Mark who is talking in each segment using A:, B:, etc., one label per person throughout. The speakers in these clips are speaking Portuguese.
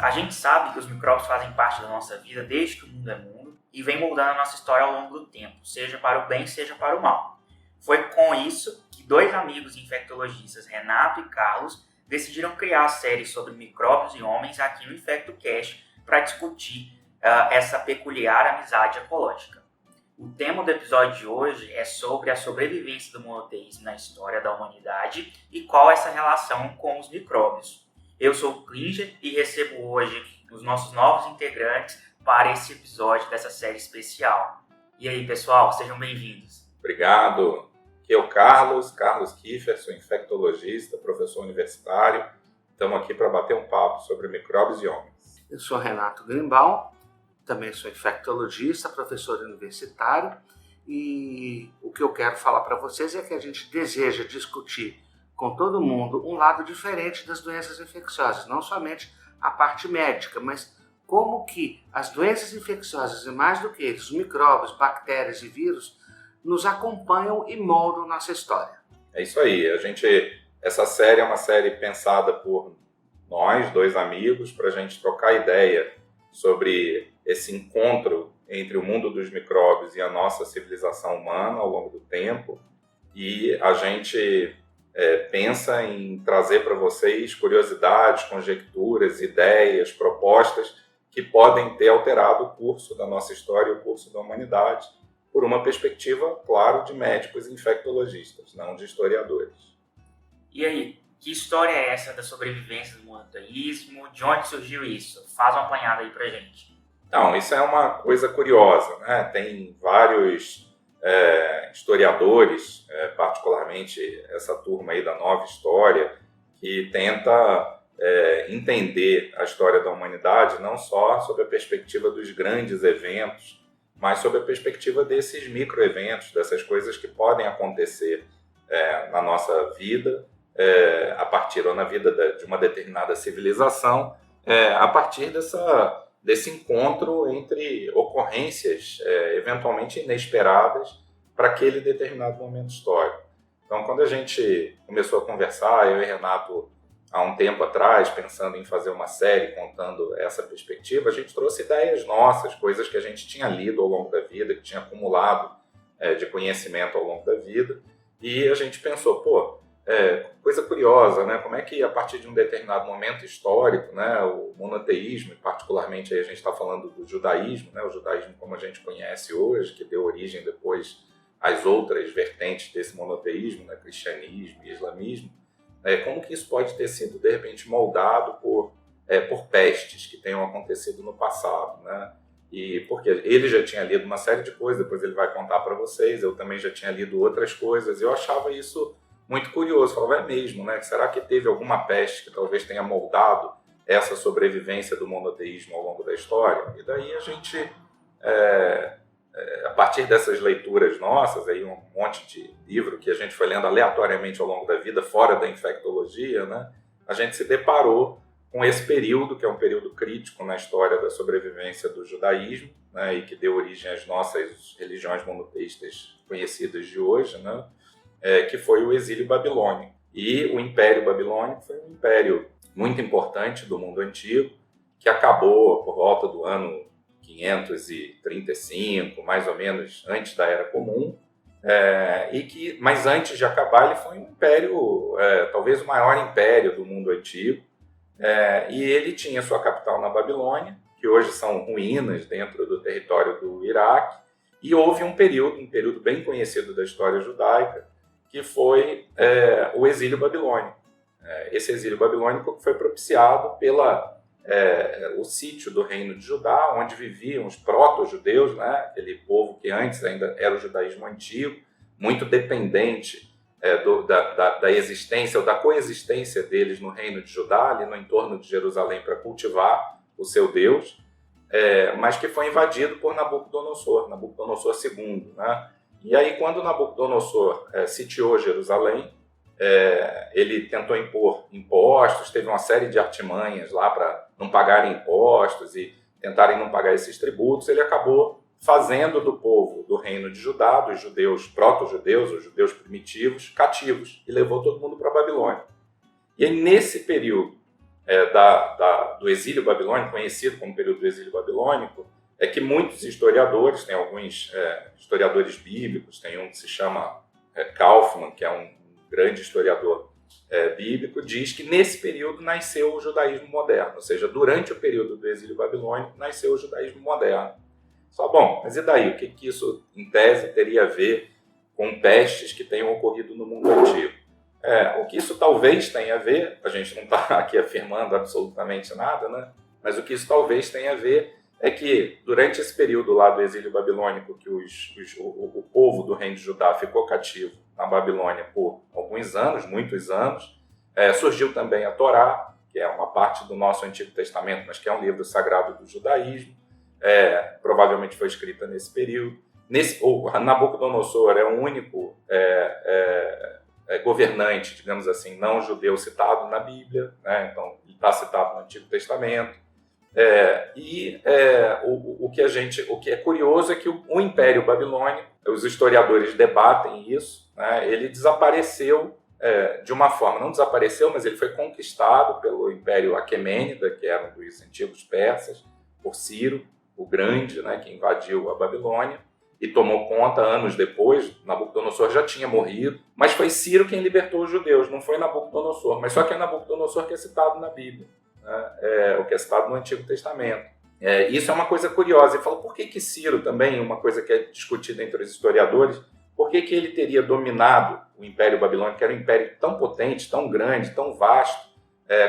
A: A gente sabe que os micróbios fazem parte da nossa vida desde que o mundo é mundo e vem moldando a nossa história ao longo do tempo, seja para o bem, seja para o mal. Foi com isso que dois amigos infectologistas, Renato e Carlos, decidiram criar a série sobre micróbios e homens aqui no InfectoCast para discutir essa peculiar amizade ecológica. O tema do episódio de hoje é sobre a sobrevivência do monoteísmo na história da humanidade e qual é essa relação com os micróbios. Eu sou o Klinger e recebo hoje os nossos novos integrantes para esse episódio dessa série especial. E aí, pessoal, sejam bem-vindos.
B: Obrigado. Aqui é o Carlos Kiefer, sou infectologista, professor universitário. Estamos aqui para bater um papo sobre micróbios e homens.
C: Eu sou Renato Grimbaum, também sou infectologista, professor universitário. E o que eu quero falar para vocês é que a gente deseja discutir com todo mundo um lado diferente das doenças infecciosas, não somente a parte médica, mas como que as doenças infecciosas, e mais do que eles, os micróbios, bactérias e vírus, nos acompanham e moldam nossa história.
B: É isso aí, essa série é uma série pensada por nós, dois amigos, para a gente trocar ideia sobre esse encontro entre o mundo dos micróbios e a nossa civilização humana ao longo do tempo, e a gente pensa em trazer para vocês curiosidades, conjecturas, ideias, propostas que podem ter alterado o curso da nossa história e o curso da humanidade por uma perspectiva, claro, de médicos e infectologistas, não de historiadores.
A: E aí, que história é essa da sobrevivência do monoteísmo? De onde surgiu isso? Faz uma apanhada aí pra gente.
B: Então, isso é uma coisa curiosa, né? Tem vários historiadores, particularmente essa turma aí da Nova História, que tenta entender a história da humanidade não só sob a perspectiva dos grandes eventos, mas sob a perspectiva desses microeventos, dessas coisas que podem acontecer na nossa vida, a partir ou na vida de uma determinada civilização, a partir desse encontro entre ocorrências eventualmente inesperadas para aquele determinado momento histórico. Então, quando a gente começou a conversar, eu e Renato, há um tempo atrás, pensando em fazer uma série contando essa perspectiva, a gente trouxe ideias nossas, coisas que a gente tinha lido ao longo da vida, que tinha acumulado de conhecimento ao longo da vida, e a gente pensou, coisa curiosa, né? Como é que a partir de um determinado momento histórico, né, o monoteísmo, e particularmente aí a gente está falando do judaísmo, né, o judaísmo como a gente conhece hoje, que deu origem depois às outras vertentes desse monoteísmo, né, cristianismo e islamismo, como que isso pode ter sido de repente moldado por pestes que tenham acontecido no passado, né? E porque ele já tinha lido uma série de coisas, depois ele vai contar para vocês, eu também já tinha lido outras coisas, eu achava isso muito curioso, falava, é mesmo, né? Será que teve alguma peste que talvez tenha moldado essa sobrevivência do monoteísmo ao longo da história? E daí a gente, a partir dessas leituras nossas, aí um monte de livro que a gente foi lendo aleatoriamente ao longo da vida, fora da infectologia, né? A gente se deparou com esse período, que é um período crítico na história da sobrevivência do judaísmo, né? E que deu origem às nossas religiões monoteístas conhecidas de hoje, né? Que foi o exílio babilônico. E o Império Babilônico foi um império muito importante do mundo antigo, que acabou por volta do ano 535, mais ou menos antes da Era Comum, mas antes de acabar ele foi um império, talvez o maior império do mundo antigo, e ele tinha sua capital na Babilônia, que hoje são ruínas dentro do território do Iraque, e houve um período bem conhecido da história judaica, que foi o exílio babilônico. Esse exílio babilônico foi propiciado o sítio do reino de Judá, onde viviam os proto-judeus, né? Aquele povo que antes ainda era o judaísmo antigo, muito dependente da existência ou da coexistência deles no reino de Judá, ali no entorno de Jerusalém, para cultivar o seu Deus, mas que foi invadido por Nabucodonosor II, né? E aí, quando Nabucodonosor sitiou Jerusalém, ele tentou impor impostos, teve uma série de artimanhas lá para não pagarem impostos e tentarem não pagar esses tributos. Ele acabou fazendo do povo do reino de Judá, dos judeus, proto-judeus, os judeus primitivos, cativos, e levou todo mundo para a Babilônia. E aí, nesse período do exílio babilônico, conhecido como período do exílio babilônico, é que muitos historiadores, tem alguns historiadores bíblicos, tem um que se chama Kaufman, que é um grande historiador bíblico, diz que nesse período nasceu o judaísmo moderno, ou seja, durante o período do exílio babilônico nasceu o judaísmo moderno. Só, bom, mas e daí? O que isso, em tese, teria a ver com pestes que tenham ocorrido no mundo antigo? O que isso talvez tenha a ver, a gente não está aqui afirmando absolutamente nada, né? Mas o que isso talvez tenha a ver é que durante esse período lá do exílio babilônico, que o povo do reino de Judá ficou cativo na Babilônia por alguns anos, muitos anos, surgiu também a Torá, que é uma parte do nosso Antigo Testamento, mas que é um livro sagrado do judaísmo, provavelmente foi escrita nesse período. Nabucodonosor é o único governante, digamos assim, não judeu citado na Bíblia, né? Então ele está citado no Antigo Testamento. O que é curioso é que o Império Babilônico, os historiadores debatem isso, né? Ele desapareceu de uma forma, não desapareceu, mas ele foi conquistado pelo Império Aquemênida, que era um dos antigos persas, por Ciro o Grande, né, que invadiu a Babilônia e tomou conta anos depois. Nabucodonosor já tinha morrido, mas foi Ciro quem libertou os judeus, não foi Nabucodonosor, mas só que é Nabucodonosor que é citado na Bíblia, né, o que é citado no Antigo Testamento. Isso é uma coisa curiosa. E fala, por que Ciro também, uma coisa que é discutida entre os historiadores, por que ele teria dominado o Império Babilônico, que era um império tão potente, tão grande, tão vasto,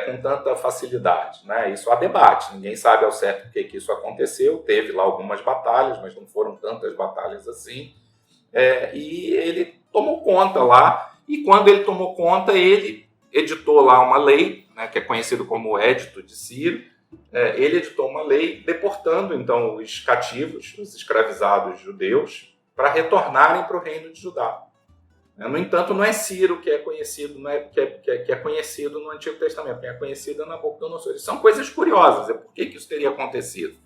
B: com tanta facilidade, né? Isso há debate, ninguém sabe ao certo por que isso aconteceu. Teve lá algumas batalhas, mas não foram tantas batalhas assim. E ele tomou conta lá, e quando ele tomou conta, ele editou lá uma lei, né, que é conhecido como o Édito de Ciro. Ele editou uma lei deportando, então, os cativos, os escravizados judeus, para retornarem para o reino de Judá. No entanto, não é Ciro que é conhecido, que é conhecido no Antigo Testamento, quem é conhecido é Nabucodonosor. Isso são coisas curiosas, por que isso teria acontecido?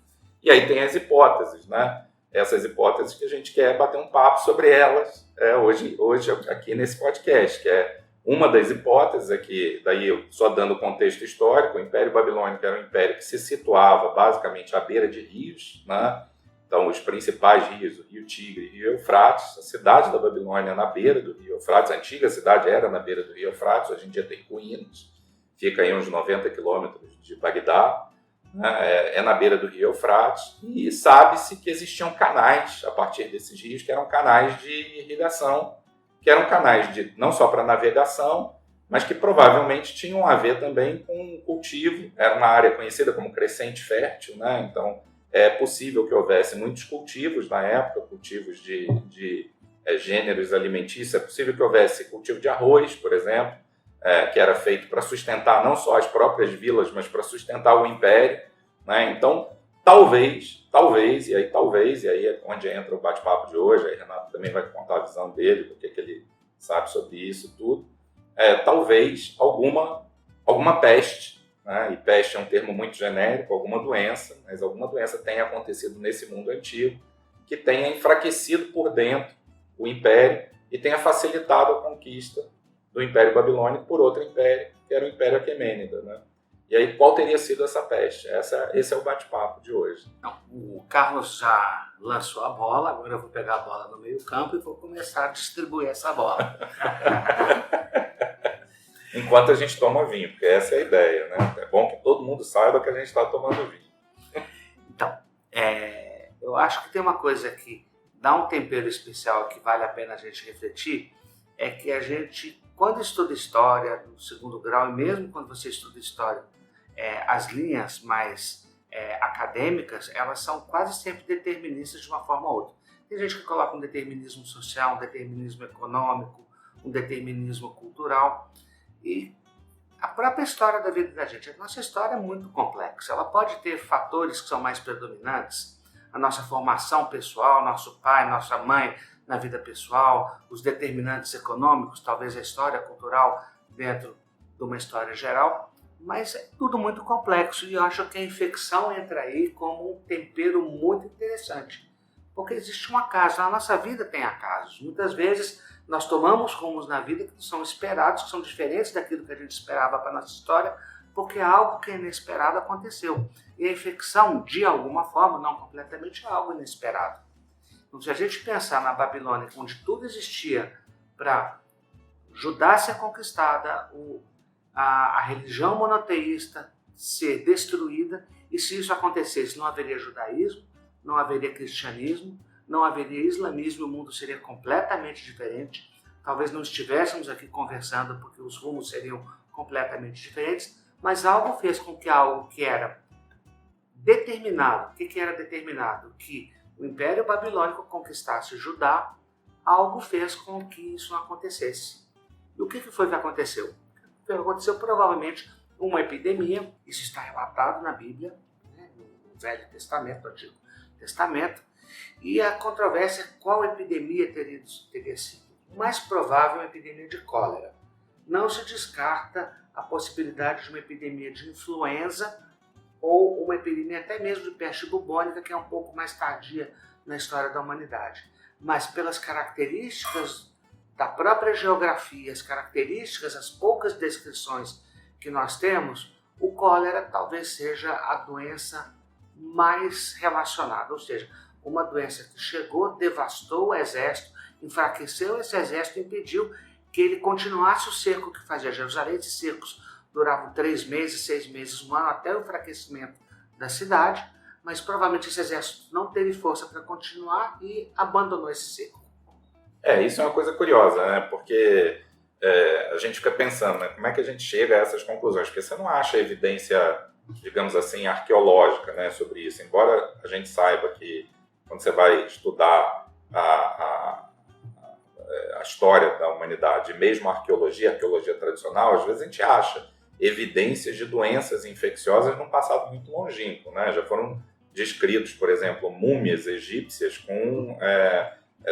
B: E aí tem as hipóteses, né? Essas hipóteses que a gente quer bater um papo sobre elas hoje aqui nesse podcast, que é uma das hipóteses, que daí eu só dando o contexto histórico, o Império Babilônico era um império que se situava basicamente à beira de rios, né? Então, os principais rios, o Rio Tigre e o Rio Eufrates, a cidade da Babilônia na beira do Rio Eufrates, a antiga cidade era na beira do Rio Eufrates, hoje em dia tem ruínas, fica aí uns 90 quilômetros de Bagdá, né? Na beira do Rio Eufrates, e sabe-se que existiam canais a partir desses rios, que eram canais de irrigação, que eram canais não só para navegação, mas que provavelmente tinham a ver também com cultivo. Era uma área conhecida como crescente fértil, né? Então, é possível que houvesse muitos cultivos na época, cultivos de gêneros alimentícios. É possível que houvesse cultivo de arroz, por exemplo, que era feito para sustentar não só as próprias vilas, mas para sustentar o império, né? Então, talvez, e aí é onde entra o bate-papo de hoje. Aí Renato também vai contar a visão dele, do que ele sabe sobre isso tudo. Talvez alguma peste, né? E peste é um termo muito genérico, alguma doença, mas alguma doença tenha acontecido nesse mundo antigo que tenha enfraquecido por dentro o império e tenha facilitado a conquista do Império Babilônico por outro império, que era o Império Aquemênida, né? E aí, qual teria sido essa peste? Esse é o bate-papo de hoje.
C: Então, o Carlos já lançou a bola, agora eu vou pegar a bola no meio-campo e vou começar a distribuir essa bola.
B: Enquanto a gente toma vinho, porque essa é a ideia, né? É bom que todo mundo saiba que a gente está tomando vinho.
C: Então, eu acho que tem uma coisa que dá um tempero especial que vale a pena a gente refletir, é que a gente, quando estuda história no segundo grau, e mesmo quando você estuda história, as linhas mais acadêmicas, elas são quase sempre deterministas de uma forma ou outra. Tem gente que coloca um determinismo social, um determinismo econômico, um determinismo cultural. E a própria história da vida da gente, a nossa história é muito complexa. Ela pode ter fatores que são mais predominantes, a nossa formação pessoal, nosso pai, nossa mãe na vida pessoal, os determinantes econômicos, talvez a história cultural dentro de uma história geral, mas é tudo muito complexo, e eu acho que a infecção entra aí como um tempero muito interessante, porque existe um acaso. Na nossa vida tem acasos. Muitas vezes nós tomamos rumos na vida que são esperados, que são diferentes daquilo que a gente esperava para a nossa história, porque algo que é inesperado aconteceu. E a infecção, de alguma forma, não completamente, é algo inesperado. Então, se a gente pensar na Babilônia, onde tudo existia para Judá ser conquistada, a religião monoteísta ser destruída, e se isso acontecesse, não haveria judaísmo, não haveria cristianismo, não haveria islamismo, o mundo seria completamente diferente. Talvez não estivéssemos aqui conversando porque os rumos seriam completamente diferentes, mas algo fez com que algo que era determinado, o que era determinado? Que o Império Babilônico conquistasse Judá, algo fez com que isso não acontecesse. E o que foi que aconteceu? O que aconteceu? Provavelmente uma epidemia, isso está relatado na Bíblia, né, no Velho Testamento, no Antigo Testamento, e a controvérsia é qual epidemia teria sido. O mais provável é uma epidemia de cólera. Não se descarta a possibilidade de uma epidemia de influenza ou uma epidemia até mesmo de peste bubônica, que é um pouco mais tardia na história da humanidade. Mas pelas características da própria geografia, as características, as poucas descrições que nós temos, o cólera talvez seja a doença mais relacionada, ou seja, uma doença que chegou, devastou o exército, enfraqueceu esse exército e impediu que ele continuasse o cerco que fazia Jerusalém. Esses cercos duravam 3 meses, 6 meses, 1 ano, até o enfraquecimento da cidade, mas provavelmente esse exército não teve força para continuar e abandonou esse cerco.
B: Isso é uma coisa curiosa, né? Porque a gente fica pensando, né? Como é que a gente chega a essas conclusões? Porque você não acha evidência, digamos assim, arqueológica, né, sobre isso. Embora a gente saiba que quando você vai estudar a história da humanidade, mesmo a arqueologia tradicional, às vezes a gente acha evidências de doenças infecciosas num passado muito longínquo, né? Já foram descritos, por exemplo, múmias egípcias com...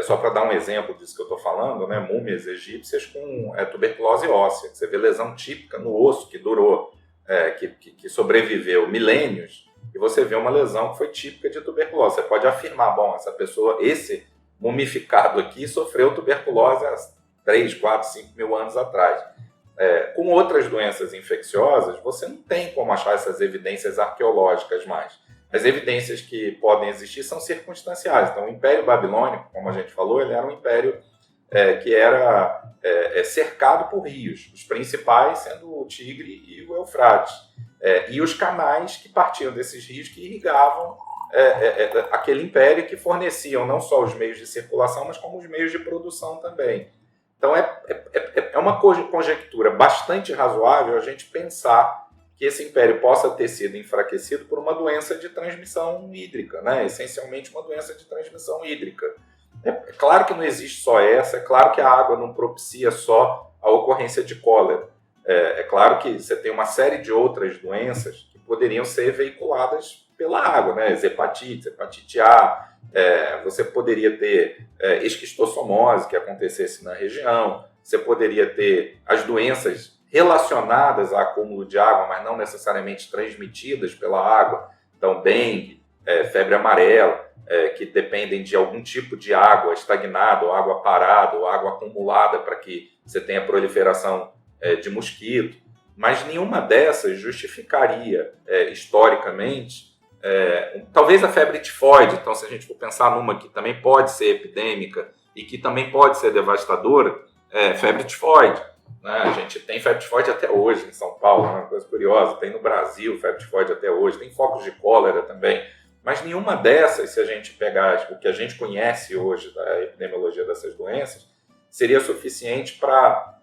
B: só para dar um exemplo disso que eu estou falando, né? Múmias egípcias com tuberculose óssea. Você vê lesão típica no osso que durou, que sobreviveu milênios, e você vê uma lesão que foi típica de tuberculose. Você pode afirmar, bom, essa pessoa, esse mumificado aqui, sofreu tuberculose há 3, 4, 5 mil anos atrás. Com outras doenças infecciosas, você não tem como achar essas evidências arqueológicas mais. As evidências que podem existir são circunstanciais. Então, o Império Babilônico, como a gente falou, ele era um império que era cercado por rios, os principais sendo o Tigre e o Eufrates, e os canais que partiam desses rios que irrigavam aquele império, que forneciam não só os meios de circulação, mas como os meios de produção também. Então, é uma conjectura bastante razoável a gente pensar que esse império possa ter sido enfraquecido por uma doença de transmissão hídrica, né? Essencialmente uma doença de transmissão hídrica. É claro que não existe só essa, é claro que a água não propicia só a ocorrência de cólera. É claro que você tem uma série de outras doenças que poderiam ser veiculadas pela água, né? Hepatite A, você poderia ter esquistossomose que acontecesse na região, você poderia ter as doenças relacionadas a acúmulo de água, mas não necessariamente transmitidas pela água. Então, dengue, febre amarela, que dependem de algum tipo de água estagnada, ou água parada, ou água acumulada para que você tenha proliferação de mosquito. Mas nenhuma dessas justificaria, historicamente, talvez a febre tifoide. Então, se a gente for pensar numa que também pode ser epidêmica e que também pode ser devastadora, febre tifoide. A gente tem febre tifoide até hoje em São Paulo, é uma coisa curiosa. Tem no Brasil febre tifoide até hoje, tem focos de cólera também. Mas nenhuma dessas, se a gente pegar o que a gente conhece hoje da epidemiologia dessas doenças, seria suficiente para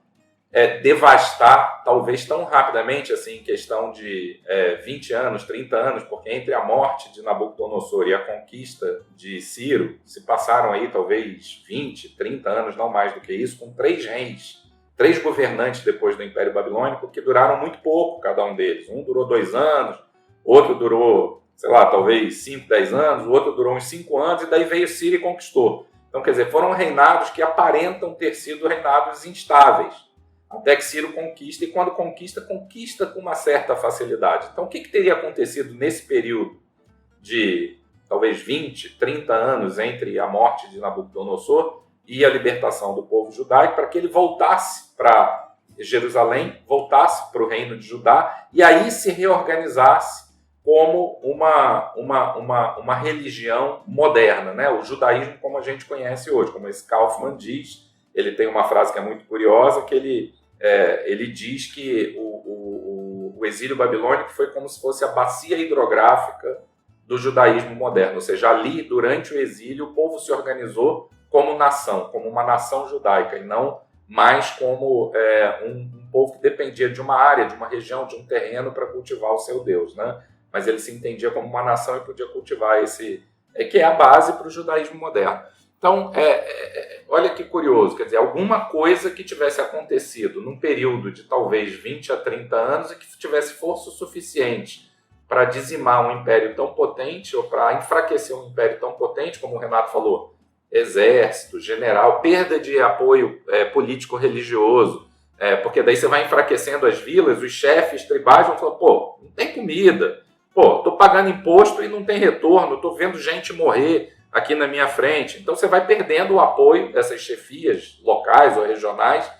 B: devastar, talvez tão rapidamente, assim, em questão de 20 anos, 30 anos, porque entre a morte de Nabucodonosor e a conquista de Ciro, se passaram aí talvez 20, 30 anos, não mais do que isso, com 3 reis. 3 governantes depois do Império Babilônico, que duraram muito pouco, cada um deles. Um durou 2 anos, outro durou, sei lá, talvez 5, 10 anos, o outro durou uns 5 anos, e daí veio Ciro e conquistou. Então, quer dizer, foram reinados que aparentam ter sido reinados instáveis, até que Ciro conquista, e quando conquista com uma certa facilidade. Então, o que teria acontecido nesse período de talvez 20, 30 anos entre a morte de Nabucodonosor e a libertação do povo judaico, para que ele voltasse para Jerusalém voltasse para o reino de Judá e aí se reorganizasse como uma religião moderna, né? O judaísmo como a gente conhece hoje, como esse Kaufmann diz. Ele tem uma frase que é muito curiosa, que ele diz que o exílio babilônico foi como se fosse a bacia hidrográfica do judaísmo moderno, ou seja, ali, durante o exílio, o povo se organizou como nação, como uma nação judaica, e não mais como um povo que dependia de uma área, de uma região, de um terreno para cultivar o seu Deus, né? Mas ele se entendia como uma nação e podia cultivar que é a base para o judaísmo moderno. Então, olha que curioso, quer dizer, alguma coisa que tivesse acontecido num período de talvez 20 a 30 anos e que tivesse força suficiente para dizimar um império tão potente ou para enfraquecer um império tão potente, como o Renato falou, exército, general, perda de apoio político-religioso, porque daí você vai enfraquecendo as vilas, os chefes tribais vão falar, pô, não tem comida, pô, estou pagando imposto e não tem retorno, estou vendo gente morrer aqui na minha frente. Então você vai perdendo o apoio dessas chefias locais ou regionais,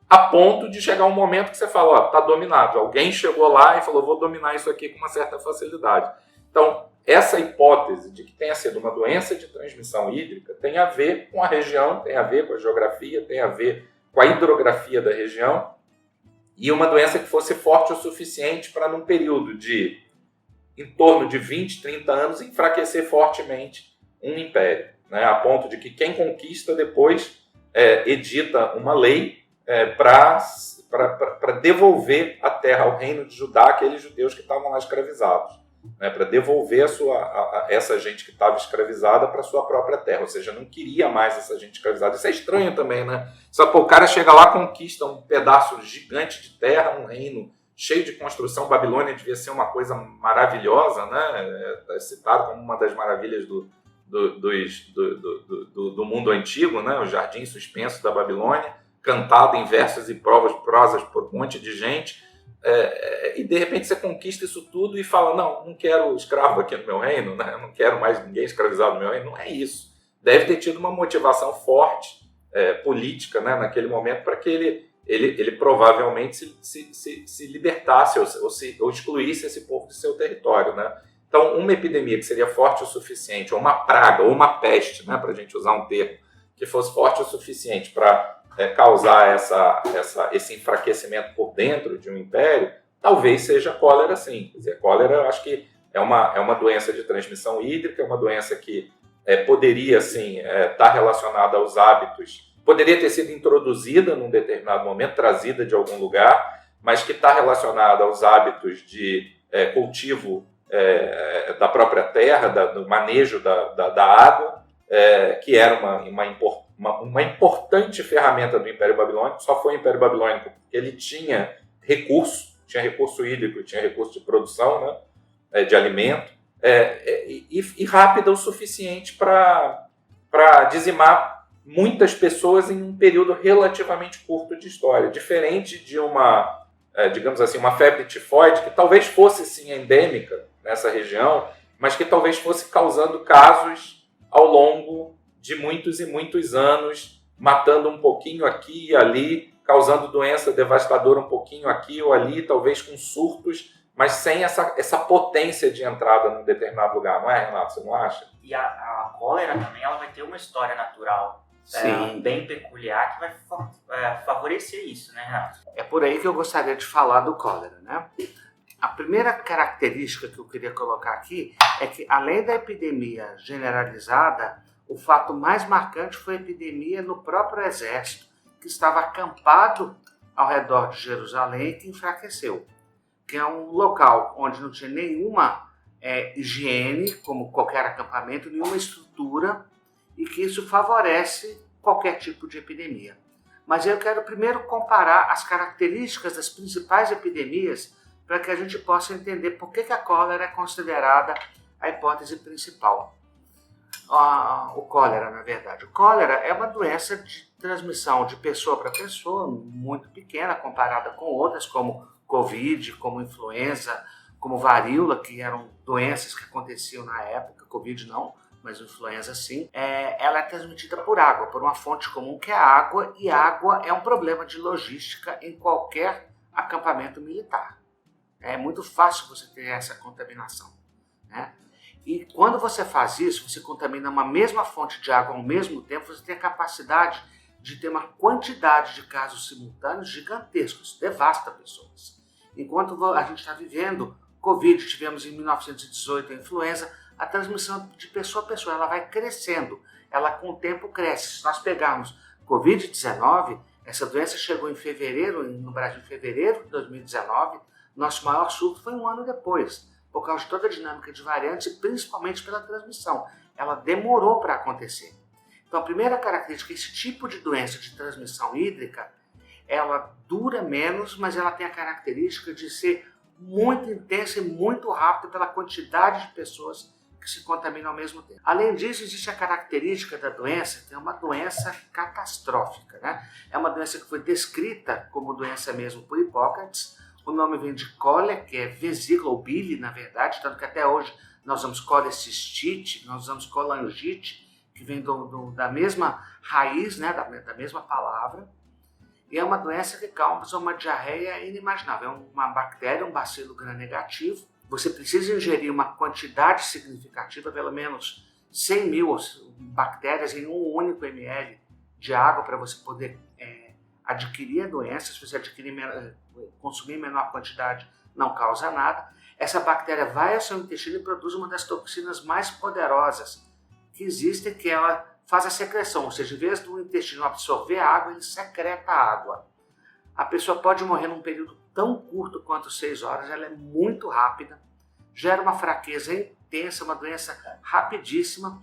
B: a ponto de chegar um momento que você fala, ó, está dominado. Alguém chegou lá e falou, vou dominar isso aqui com uma certa facilidade. Então, essa hipótese de que tenha sido uma doença de transmissão hídrica tem a ver com a região, tem a ver com a geografia, tem a ver com a hidrografia da região, e uma doença que fosse forte o suficiente para, num período de em torno de 20, 30 anos, enfraquecer fortemente um império, né? A ponto de que quem conquista depois edita uma lei para devolver a terra ao reino de Judá, aqueles judeus que estavam lá escravizados, né? Para devolver essa gente que estava escravizada para a sua própria terra, ou seja, não queria mais essa gente escravizada. Isso é estranho também, né? Só que o cara chega lá, conquista um pedaço gigante de terra, um reino cheio de construção. Babilônia devia ser uma coisa maravilhosa, né? É citado como uma das maravilhas do mundo antigo, né? O jardim suspenso da Babilônia, cantado em versos e prosas por um monte de gente, e de repente você conquista isso tudo e fala, não quero escravo aqui no meu reino, né? Não quero mais ninguém escravizado no meu reino. Não é isso. Deve ter tido uma motivação forte política, né, naquele momento, para que ele provavelmente se libertasse ou excluísse esse povo do seu território, né? Então, uma epidemia que seria forte o suficiente, ou uma praga, ou uma peste, né, para a gente usar um termo, que fosse forte o suficiente para causar esse enfraquecimento por dentro de um império, talvez seja a cólera, sim. Quer dizer, a cólera, eu acho que é uma doença de transmissão hídrica, é uma doença que poderia, sim, estar relacionada aos hábitos, poderia ter sido introduzida num determinado momento, trazida de algum lugar, mas que está relacionada aos hábitos de cultivo da própria terra, do manejo da água, que era uma importante ferramenta do Império Babilônico. Só foi o Império Babilônico porque ele tinha recurso hídrico, tinha recurso de produção, né, de alimento, e rápida o suficiente para dizimar muitas pessoas em um período relativamente curto de história, diferente de digamos assim, uma febre tifoide, que talvez fosse sim endêmica nessa região, mas que talvez fosse causando casos ao longo de muitos e muitos anos, matando um pouquinho aqui e ali, causando doença devastadora um pouquinho aqui ou ali, talvez com surtos, mas sem essa potência de entrada num determinado lugar, não é, Renato? Você não acha?
A: E a cólera também, ela vai ter uma história natural bem peculiar que vai favorecer isso, né, Renato?
C: É por aí que eu gostaria de falar do cólera, né? A primeira característica que eu queria colocar aqui é que, além da epidemia generalizada, o fato mais marcante foi a epidemia no próprio exército, que estava acampado ao redor de Jerusalém e que enfraqueceu, que é um local onde não tinha nenhuma higiene, como qualquer acampamento, nenhuma estrutura, e que isso favorece qualquer tipo de epidemia. Mas eu quero primeiro comparar as características das principais epidemias para que a gente possa entender por que a cólera é considerada a hipótese principal. O cólera, na verdade. O cólera é uma doença de transmissão de pessoa para pessoa, muito pequena comparada com outras, como Covid, como influenza, como varíola, que eram doenças que aconteciam na época. Covid não, mas influenza sim, ela é transmitida por água, por uma fonte comum que é a água, e água é um problema de logística em qualquer acampamento militar. É muito fácil você ter essa contaminação, né? E quando você faz isso, você contamina uma mesma fonte de água ao mesmo tempo, você tem a capacidade de ter uma quantidade de casos simultâneos gigantescos, devasta pessoas. Enquanto a gente está vivendo Covid, tivemos em 1918 a influenza, a transmissão de pessoa a pessoa, ela vai crescendo, ela com o tempo cresce. Se nós pegarmos Covid-19, essa doença chegou em fevereiro, no Brasil em fevereiro de 2019, nosso maior surto foi um ano depois, por causa de toda a dinâmica de variantes e principalmente pela transmissão. Ela demorou para acontecer. Então a primeira característica, esse tipo de doença de transmissão hídrica, ela dura menos, mas ela tem a característica de ser muito intensa e muito rápida pela quantidade de pessoas que se contaminam ao mesmo tempo. Além disso, existe a característica da doença, que é uma doença catastrófica, né? É uma doença que foi descrita como doença mesmo por Hipócrates. O nome vem de cólera, que é vesícula ou bile, na verdade, tanto que até hoje nós usamos colecistite, nós usamos colangite, que vem da mesma raiz, né? da mesma palavra. E é uma doença que causa uma diarreia inimaginável. É uma bactéria, um bacilo gram-negativo. Você precisa ingerir uma quantidade significativa, pelo menos 100 mil bactérias em um único ml de água para você poder adquirir a doença. Se você consumir menor quantidade, não causa nada. Essa bactéria vai ao seu intestino e produz uma das toxinas mais poderosas que existem, que ela faz a secreção, ou seja, em vez do intestino absorver a água, ele secreta a água. A pessoa pode morrer num período tão curto quanto 6 horas, ela é muito rápida, gera uma fraqueza intensa, uma doença rapidíssima.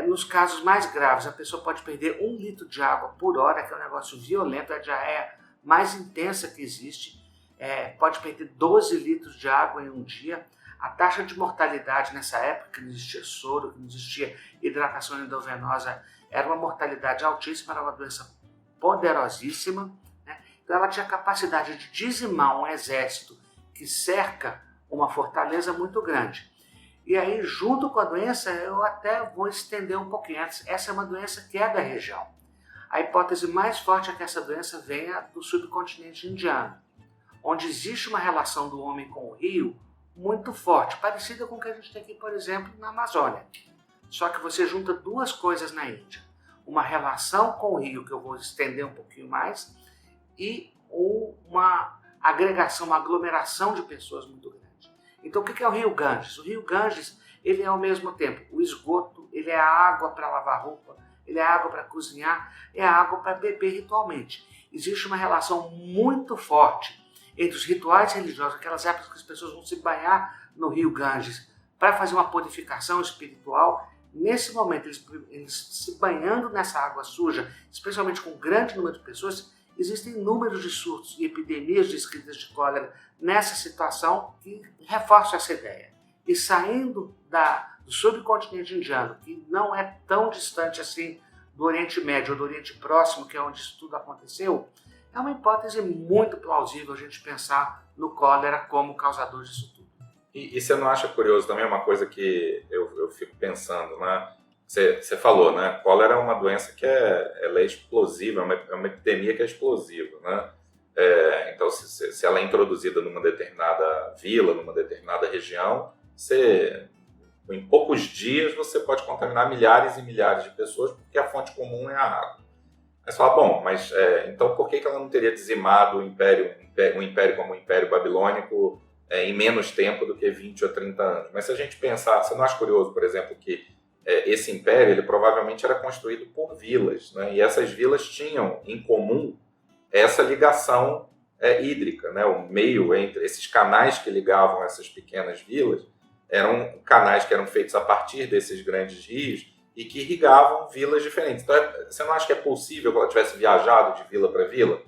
C: Nos casos mais graves, a pessoa pode perder 1 litro de água por hora, que é um negócio violento, é a diarreia mais intensa que existe. Pode perder 12 litros de água em um dia. A taxa de mortalidade nessa época, que não existia soro, que não existia hidratação endovenosa, era uma mortalidade altíssima, era uma doença poderosíssima, né? Então ela tinha a capacidade de dizimar um exército que cerca uma fortaleza muito grande. E aí, junto com a doença, eu até vou estender um pouquinho. Essa é uma doença que é da região. A hipótese mais forte é que essa doença venha do subcontinente indiano, onde existe uma relação do homem com o rio muito forte, parecida com o que a gente tem aqui, por exemplo, na Amazônia. Só que você junta 2 coisas na Índia. Uma relação com o rio, que eu vou estender um pouquinho mais, e uma agregação, uma aglomeração de pessoas muito grande. Então, o que é o Rio Ganges? O Rio Ganges, ele é ao mesmo tempo o esgoto, ele é a água para lavar roupa, ele é a água para cozinhar, é a água para beber ritualmente. Existe uma relação muito forte entre os rituais religiosos, aquelas épocas que as pessoas vão se banhar no Rio Ganges para fazer uma purificação espiritual. Nesse momento, eles se banhando nessa água suja, especialmente com um grande número de pessoas, existem números de surtos e epidemias descritas de cólera nessa situação que reforçam essa ideia. E saindo do subcontinente indiano, que não é tão distante assim do Oriente Médio ou do Oriente Próximo, que é onde isso tudo aconteceu, é uma hipótese muito plausível a gente pensar no cólera como causador disso tudo.
B: E você não acha curioso também uma coisa que eu fico pensando, né? Você falou, né? Cólera é uma doença que ela é explosiva, é uma epidemia que é explosiva, né? Então, se ela é introduzida numa determinada vila, numa determinada região, em poucos dias você pode contaminar milhares e milhares de pessoas, porque a fonte comum é a água. Aí você fala, bom, mas então por que ela não teria dizimado um império como o Império Babilônico em menos tempo do que 20 ou 30 anos? Mas se a gente pensar, você não acha curioso, por exemplo, que esse império ele provavelmente era construído por vilas, né? E essas vilas tinham em comum essa ligação hídrica, né? O meio entre esses canais que ligavam essas pequenas vilas eram canais que eram feitos a partir desses grandes rios e que irrigavam vilas diferentes. Então, você não acha que é possível que ela tivesse viajado de vila para vila?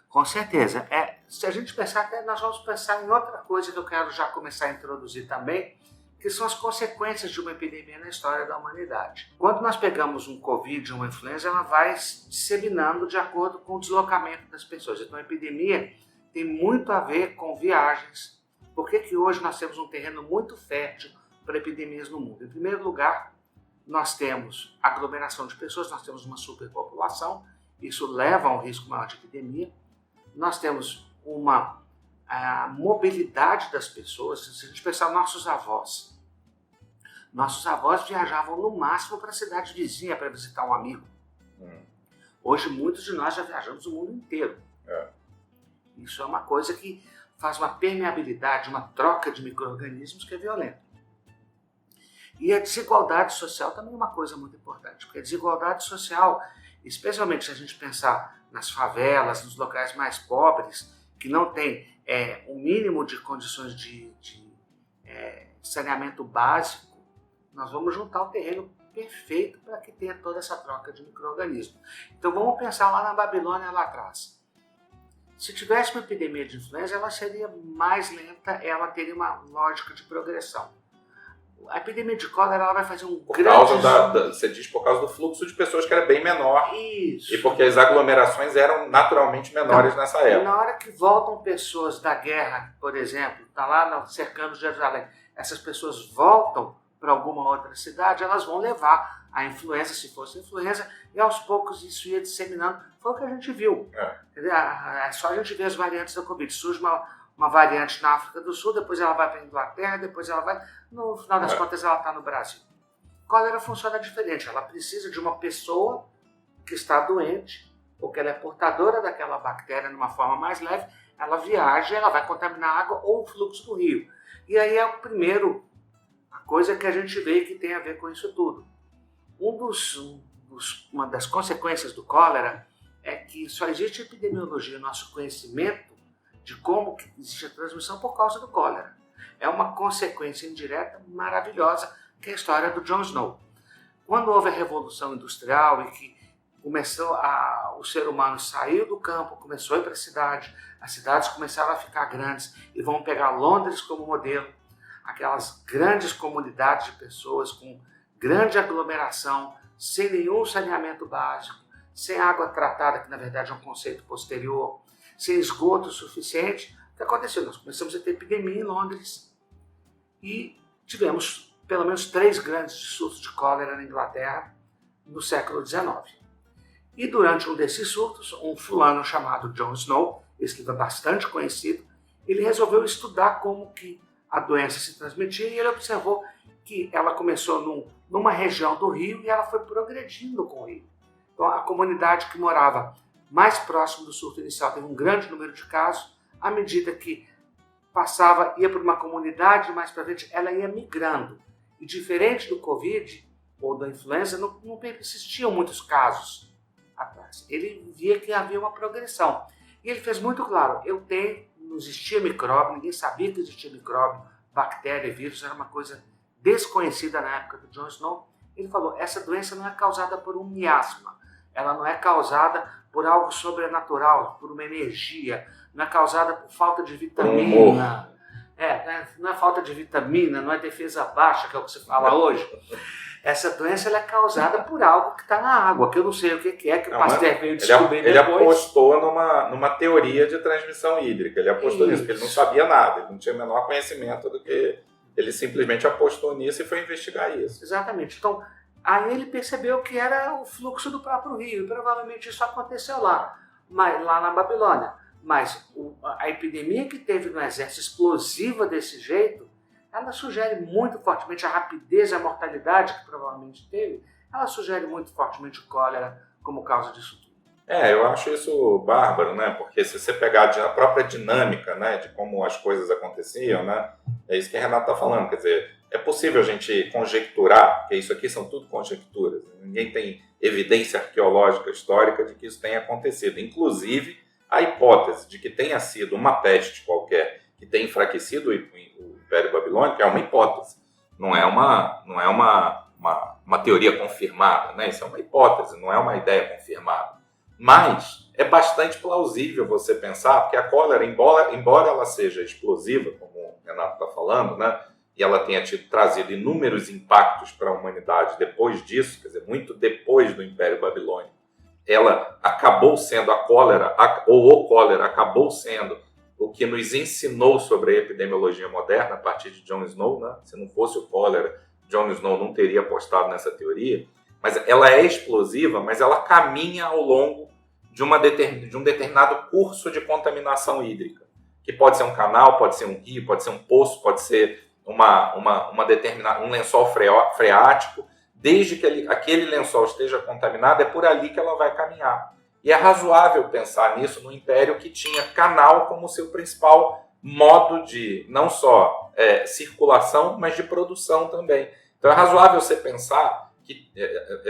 C: Com certeza. Se a gente pensar, até nós vamos pensar em outra coisa que eu quero já começar a introduzir também, que são as consequências de uma epidemia na história da humanidade. Quando nós pegamos um Covid, uma influenza, ela vai se disseminando de acordo com o deslocamento das pessoas. Então, a epidemia tem muito a ver com viagens. Por que hoje nós temos um terreno muito fértil para epidemias no mundo? Em primeiro lugar, nós temos aglomeração de pessoas, nós temos uma superpopulação, isso leva a um risco maior de epidemia. Nós temos a mobilidade das pessoas. Se a gente pensar nossos avós viajavam no máximo para a cidade vizinha para visitar um amigo. Hoje muitos de nós já viajamos o mundo inteiro. Isso é uma coisa que faz uma permeabilidade, uma troca de micro-organismos que é violenta. E a desigualdade social também é uma coisa muito importante, porque a desigualdade social, especialmente se a gente pensar nas favelas, nos locais mais pobres, que não tem o mínimo de condições de saneamento básico, nós vamos juntar o terreno perfeito para que tenha toda essa troca de micro-organismos. Então vamos pensar lá na Babilônia, lá atrás. Se tivesse uma epidemia de influenza, ela seria mais lenta, ela teria uma lógica de progressão. A epidemia de cólera ela vai fazer um grande...
B: Você diz por causa do fluxo de pessoas que era bem menor.
C: Isso.
B: E porque as aglomerações eram naturalmente menores nessa época.
C: Na hora que voltam pessoas da guerra, por exemplo, está lá cercando Jerusalém, essas pessoas voltam para alguma outra cidade, elas vão levar a influenza, se fosse influenza, e aos poucos isso ia disseminando. Foi o que a gente viu. É só a gente ver as variantes da Covid. Surge uma variante na África do Sul, depois ela vai para a Inglaterra, depois ela vai... No final das contas, ela está no Brasil. Cólera funciona diferente. Ela precisa de uma pessoa que está doente, ou que ela é portadora daquela bactéria numa forma mais leve, ela viaja, ela vai contaminar a água ou o fluxo do rio. E aí é a coisa que a gente vê que tem a ver com isso tudo. Uma das consequências do cólera é que só existe epidemiologia, nosso conhecimento de como que existe a transmissão por causa do cólera. É uma consequência indireta maravilhosa, que é a história do Jon Snow. Quando houve a Revolução Industrial e que o ser humano saiu do campo, começou a ir para a cidade, as cidades começaram a ficar grandes e vão pegar Londres como modelo, aquelas grandes comunidades de pessoas com grande aglomeração, sem nenhum saneamento básico, sem água tratada, que na verdade é um conceito posterior, sem esgoto suficiente. O que aconteceu? Nós começamos a ter epidemia em Londres e tivemos pelo menos 3 grandes surtos de cólera na Inglaterra no século XIX. E durante um desses surtos, um fulano chamado Jon Snow, esse livro é bastante conhecido, ele resolveu estudar como que a doença se transmitia e ele observou que ela começou numa região do rio e ela foi progredindo com o rio. Então a comunidade que morava mais próximo do surto inicial teve um grande número de casos, à medida que ia para uma comunidade, mais para frente ela ia migrando. E diferente do Covid ou da influenza, não existiam muitos casos atrás. Ele via que havia uma progressão. E ele fez muito claro, não existia micróbio, ninguém sabia que existia micróbio, bactéria, vírus, era uma coisa desconhecida na época do Jon Snow. Ele falou, essa doença não é causada por um miasma, ela não é causada por algo sobrenatural, por uma energia, não é causada por falta de vitamina. Não é falta de vitamina, não é defesa baixa, que é o que se fala hoje. Essa doença ela é causada por algo que está na água, que eu não sei o que é, que o Pasteur veio descobrir
B: depois. Ele apostou numa teoria de transmissão hídrica, ele apostou nisso, porque ele não sabia nada, ele não tinha o menor conhecimento do que... Ele simplesmente apostou nisso e foi investigar isso.
C: Exatamente. Então, aí ele percebeu que era o fluxo do próprio rio, e provavelmente isso aconteceu lá na Babilônia. Mas a epidemia que teve no exército explosiva desse jeito, ela sugere muito fortemente a rapidez e a mortalidade que provavelmente teve, ela sugere muito fortemente o cólera como causa disso tudo.
B: Eu acho isso bárbaro, né? Porque se você pegar a própria dinâmica, né, de como as coisas aconteciam, né, é isso que a Renata está falando, quer dizer, é possível a gente conjecturar, porque isso aqui são tudo conjecturas, ninguém tem evidência arqueológica histórica de que isso tenha acontecido, inclusive a hipótese de que tenha sido uma peste qualquer que tenha enfraquecido o Império Babilônico é uma hipótese, não é uma teoria confirmada, né? Isso é uma hipótese, não é uma ideia confirmada. Mas é bastante plausível você pensar, porque a cólera, embora ela seja explosiva, como o Renato está falando, né? E ela tenha trazido inúmeros impactos para a humanidade depois disso, quer dizer, muito depois do Império Babilônico, ela acabou sendo o cólera acabou sendo o que nos ensinou sobre a epidemiologia moderna a partir de Jon Snow, né? Se não fosse o cólera, Jon Snow não teria apostado nessa teoria, mas ela é explosiva, mas ela caminha ao longo de um determinado curso de contaminação hídrica, que pode ser um canal, pode ser um rio, pode ser um poço, pode ser um lençol freático. Desde que aquele lençol esteja contaminado, é por ali que ela vai caminhar. E é razoável pensar nisso no Império, que tinha canal como seu principal modo de, não só circulação, mas de produção também. Então é razoável você pensar que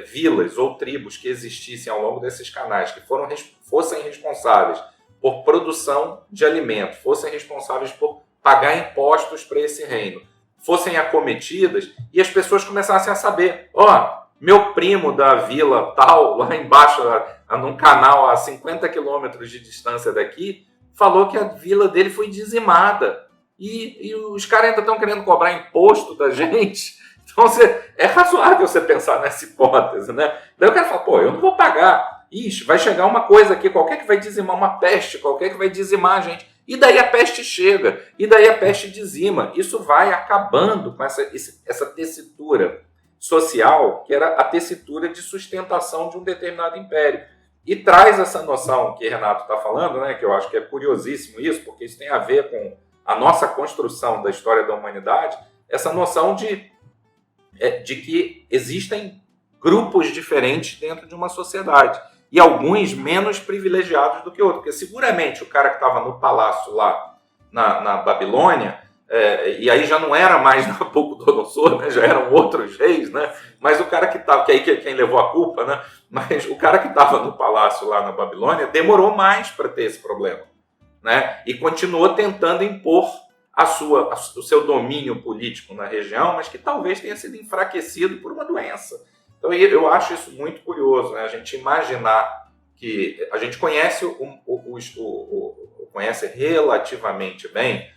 B: vilas ou tribos que existissem ao longo desses canais, que fossem responsáveis por produção de alimento, fossem responsáveis por pagar impostos para esse reino, fossem acometidas e as pessoas começassem a saber, meu primo da vila tal, lá embaixo, num canal a 50 quilômetros de distância daqui, falou que a vila dele foi dizimada e os caras ainda estão querendo cobrar imposto da gente. Então é razoável você pensar nessa hipótese, né? Daí o cara fala, eu não vou pagar. Ixi, vai chegar uma coisa aqui, qualquer que vai dizimar, uma peste, qualquer que vai dizimar a gente. E daí a peste chega, e daí a peste dizima. Isso vai acabando com essa tessitura social, que era a tessitura de sustentação de um determinado império. E traz essa noção que Renato está falando, né, que eu acho que é curiosíssimo isso, porque isso tem a ver com a nossa construção da história da humanidade, essa noção de que existem grupos diferentes dentro de uma sociedade. E alguns menos privilegiados do que outros. Porque seguramente o cara que estava no palácio lá na Babilônia, e aí já não era mais Nabucodonosor, né? Já eram outros reis, né? Mas o cara que estava, que aí quem levou a culpa, né? Mas o cara que estava no palácio lá na Babilônia demorou mais para ter esse problema, né? E continuou tentando impor o seu domínio político na região, mas que talvez tenha sido enfraquecido por uma doença. Então eu acho isso muito curioso, né? A gente imaginar que a gente conhece conhece relativamente bem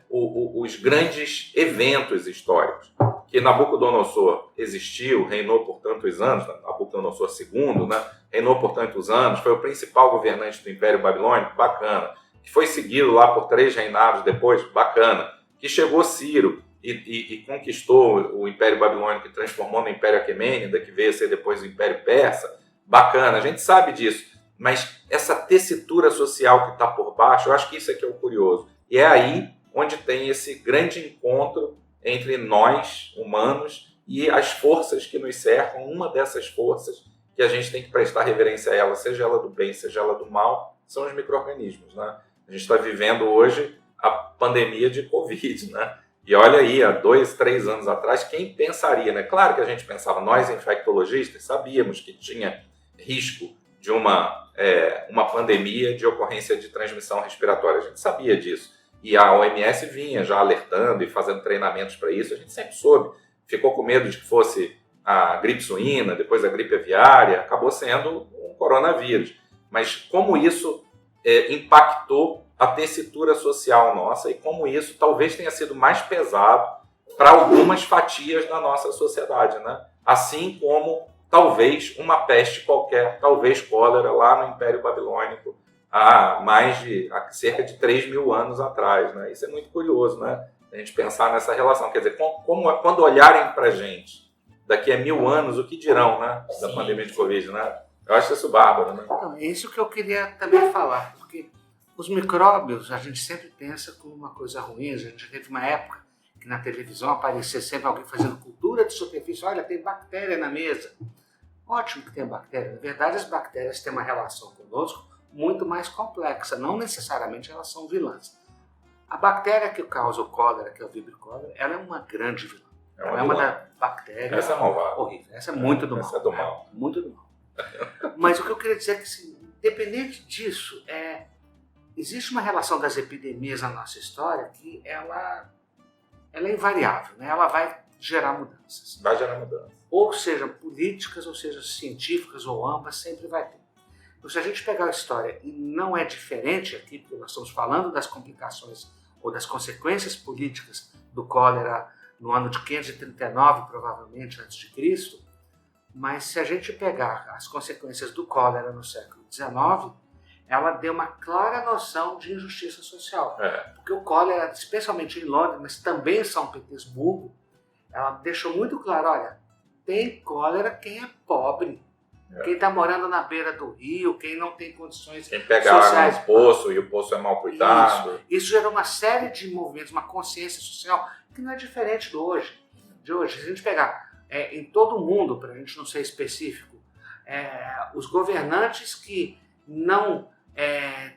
B: os grandes eventos históricos. Que Nabucodonosor existiu, reinou por tantos anos, Nabucodonosor II, né? Reinou por tantos anos, foi o principal governante do Império Babilônico, bacana. Que foi seguido lá por 3 reinados depois, bacana. Que chegou Ciro e conquistou o Império Babilônico e transformou no Império Aquemênida, que veio a ser depois o Império Persa, bacana, a gente sabe disso. Mas essa tessitura social que está por baixo, eu acho que isso é que é o curioso. E é aí onde tem esse grande encontro entre nós, humanos, e as forças que nos cercam. Uma dessas forças que a gente tem que prestar reverência a ela, seja ela do bem, seja ela do mal, são os micro-organismos, né? A gente está vivendo hoje a pandemia de Covid, né? E olha aí, há 2, 3 anos atrás, quem pensaria, né? Claro que a gente pensava, nós infectologistas sabíamos que tinha risco de uma pandemia de ocorrência de transmissão respiratória. A gente sabia disso. E a OMS vinha já alertando e fazendo treinamentos para isso. A gente sempre soube. Ficou com medo de que fosse a gripe suína, depois a gripe aviária. Acabou sendo um coronavírus. Mas como isso impactou a tessitura social nossa e como isso talvez tenha sido mais pesado para algumas fatias da nossa sociedade, né? Assim como talvez uma peste qualquer, talvez cólera lá no Império Babilônico há cerca de 3.000 anos atrás, né? Isso é muito curioso, né? A gente pensar nessa relação, quer dizer, quando olharem para a gente daqui a 1000 anos, o que dirão, né? Da pandemia de Covid, né? Eu acho isso bárbaro, né?
C: Então, é isso que eu queria também falar, porque os micróbios a gente sempre pensa como uma coisa ruim. A gente teve uma época que na televisão aparecia sempre alguém fazendo cultura de superfície. Olha, tem bactéria na mesa. Ótimo que tem bactéria. Na verdade, as bactérias têm uma relação conosco muito mais complexa. Não necessariamente elas são vilãs. A bactéria que causa o cólera, que é o Vibrio cólera, ela é uma grande vilã. Ela é uma da bactéria.
B: Essa é malvada.
C: Horrível. Essa é muito do mal.
B: Essa é do mal.
C: Muito do mal. Mas o que eu queria dizer é que, assim, independente disso, existe uma relação das epidemias na nossa história que ela é invariável, né? Ela vai gerar mudanças.
B: Vai gerar mudanças.
C: Ou sejam políticas, ou sejam científicas, ou ambas, sempre vai ter. Então, se a gente pegar a história, e não é diferente aqui, porque nós estamos falando das complicações ou das consequências políticas do cólera no ano de 539, provavelmente, antes de Cristo, mas se a gente pegar as consequências do cólera no século XIX, ela deu uma clara noção de injustiça social. Porque o cólera, especialmente em Londres, mas também em São Petersburgo, ela deixou muito claro, olha, tem cólera quem é pobre, quem está morando na beira do rio, quem não tem condições
B: Quem pega água
C: sociais.
B: no poço e o poço é mal cuidado.
C: Isso gerou uma série de movimentos, uma consciência social que não é diferente de hoje. Se a gente pegar em todo o mundo, para a gente não ser específico, os governantes que não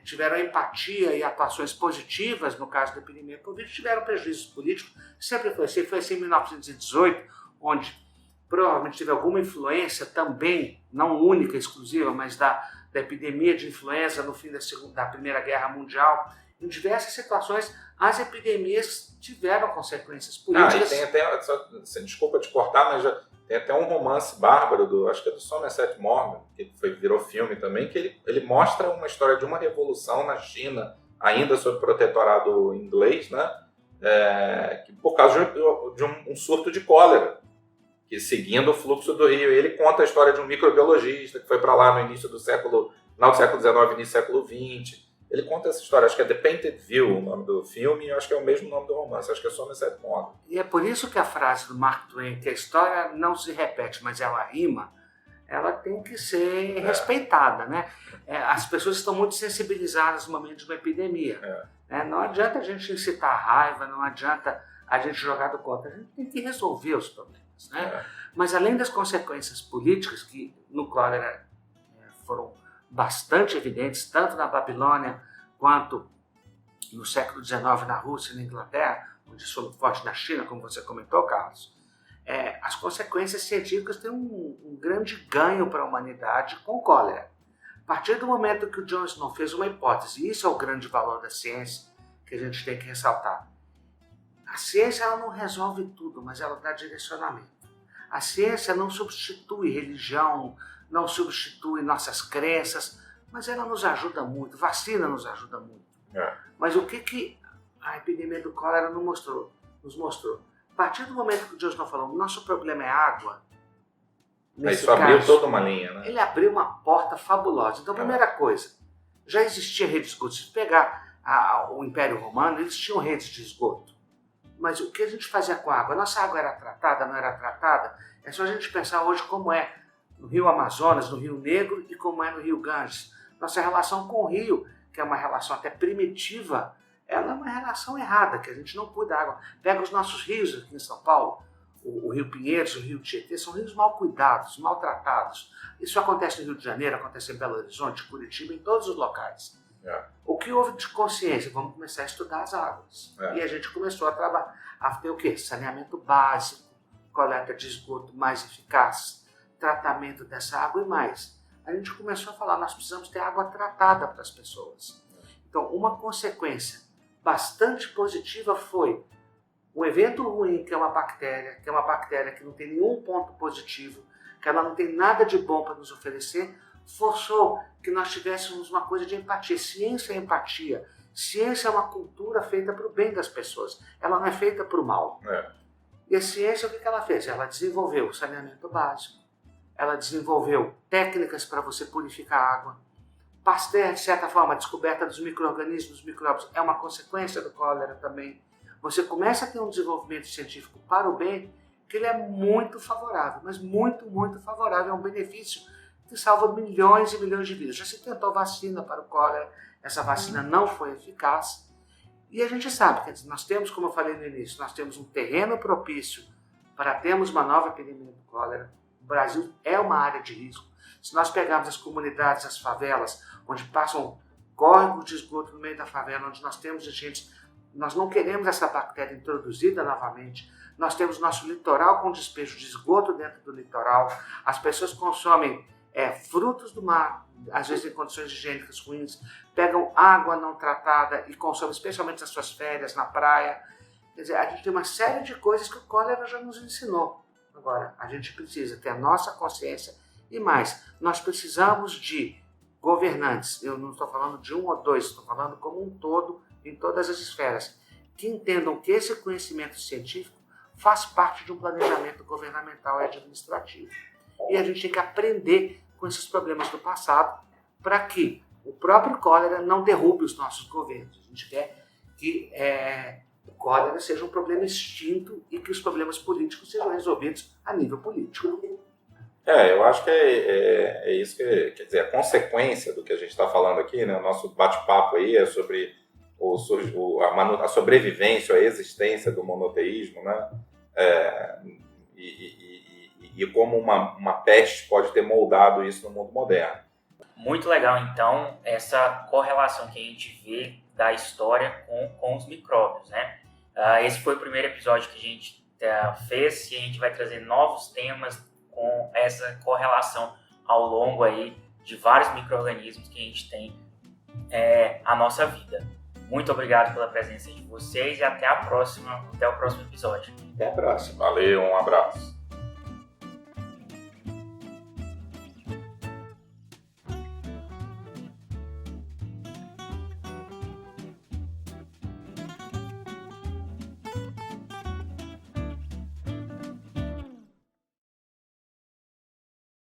C: tiveram empatia e atuações positivas no caso da epidemia Covid tiveram prejuízos políticos. Sempre foi assim em 1918, onde provavelmente teve alguma influência também, não única, exclusiva, mas da epidemia de influenza no fim da Primeira Guerra Mundial. Em diversas situações, as epidemias tiveram consequências políticas.
B: E tem até, desculpa te cortar, mas tem até um romance bárbaro, acho que é do Somerset Maugham, que virou filme também, que ele mostra uma história de uma revolução na China, ainda sob protetorado inglês, né? Que por causa de um surto de cólera, que seguindo o fluxo do rio. Ele conta a história de um microbiologista que foi para lá no início do século, final do século XIX, início do século XX. Ele conta essa história, acho que é The Painted View o nome do filme, e eu acho que é o mesmo nome do romance, acho que é Somerset Maugham.
C: E é por isso que a frase do Mark Twain, que a história não se repete, mas ela rima, ela tem que ser respeitada, né? As pessoas estão muito sensibilizadas no momento de uma epidemia. Não adianta a gente incitar a raiva, não adianta a gente jogar do contra, a gente tem que resolver os problemas, né? Mas além das consequências políticas, que no cólera foram bastante evidentes, tanto na Babilônia quanto no século XIX na Rússia e na Inglaterra, onde isso foi forte na China, como você comentou, Carlos, as consequências científicas têm um grande ganho para a humanidade com o cólera. A partir do momento que o John Snow fez uma hipótese, e isso é o grande valor da ciência que a gente tem que ressaltar. A ciência ela não resolve tudo, mas ela dá direcionamento. A ciência não substitui religião, não substitui nossas crenças, mas ela nos ajuda muito, vacina nos ajuda muito. Mas o que a epidemia do cólera nos mostrou? A partir do momento que o John Snow falou, nosso problema é água,
B: Isso abriu toda uma linha, né?
C: Ele abriu uma porta fabulosa. Então, primeira coisa, já existia rede de esgoto. Se pegar o Império Romano, eles tinham redes de esgoto. Mas o que a gente fazia com a água? Nossa água era tratada, não era tratada? É só a gente pensar hoje como é no Rio Amazonas, no Rio Negro e como é no Rio Ganges. Nossa relação com o rio, que é uma relação até primitiva, ela é uma relação errada, que a gente não cuida da água. Pega os nossos rios aqui em São Paulo, o Rio Pinheiros, o Rio Tietê, são rios mal cuidados, maltratados. Isso acontece no Rio de Janeiro, acontece em Belo Horizonte, Curitiba, em todos os locais. O que houve de consciência? Vamos começar a estudar as águas. E a gente começou a trabalhar, a ter o quê? Saneamento básico, coleta de esgoto mais eficaz, tratamento dessa água e mais. A gente começou a falar, nós precisamos ter água tratada para as pessoas. Então, uma consequência bastante positiva foi um evento ruim, que é uma bactéria que não tem nenhum ponto positivo, que ela não tem nada de bom para nos oferecer, forçou que nós tivéssemos uma coisa de empatia. Ciência é empatia. Ciência é uma cultura feita para o bem das pessoas. Ela não é feita para o mal. E a ciência, o que ela fez? Ela desenvolveu saneamento básico. Ela desenvolveu técnicas para você purificar a água. Pasteur, de certa forma, a descoberta dos micro-organismos, dos micróbios, é uma consequência do cólera também. Você começa a ter um desenvolvimento científico para o bem, que ele é muito favorável, mas muito, muito favorável. É um benefício que salva milhões e milhões de vidas. Já se tentou vacina para o cólera, essa vacina não foi eficaz. E a gente sabe, quer dizer, nós temos, como eu falei no início, nós temos um terreno propício para termos uma nova epidemia do cólera. O Brasil é uma área de risco. Se nós pegarmos as comunidades, as favelas, onde passam córregos de esgoto no meio da favela, onde nós temos gente, nós não queremos essa bactéria introduzida novamente. Nós temos nosso litoral com despejo de esgoto dentro do litoral. As pessoas consomem frutos do mar, às vezes em condições higiênicas ruins, pegam água não tratada e consomem especialmente nas suas férias, na praia. Quer dizer, a gente tem uma série de coisas que o cólera já nos ensinou. Agora, a gente precisa ter a nossa consciência e mais, nós precisamos de governantes, eu não estou falando de um ou dois, estou falando como um todo, em todas as esferas, que entendam que esse conhecimento científico faz parte de um planejamento governamental e administrativo. E a gente tem que aprender com esses problemas do passado para que o próprio cólera não derrube os nossos governos. A gente quer que cólera seja um problema extinto e que os problemas políticos sejam resolvidos a nível político.
B: Eu acho que é isso que, quer dizer, a consequência do que a gente está falando aqui, né? O nosso bate-papo aí é sobre a sobrevivência, a existência do monoteísmo, né? E como uma peste pode ter moldado isso no mundo moderno.
A: Muito legal, então, essa correlação que a gente vê da história com os micróbios, né? Esse foi o primeiro episódio que a gente fez e a gente vai trazer novos temas com essa correlação ao longo aí de vários micro-organismos que a gente tem a nossa vida. Muito obrigado pela presença de vocês e até o próximo episódio.
C: Até a próxima.
B: Valeu, um abraço.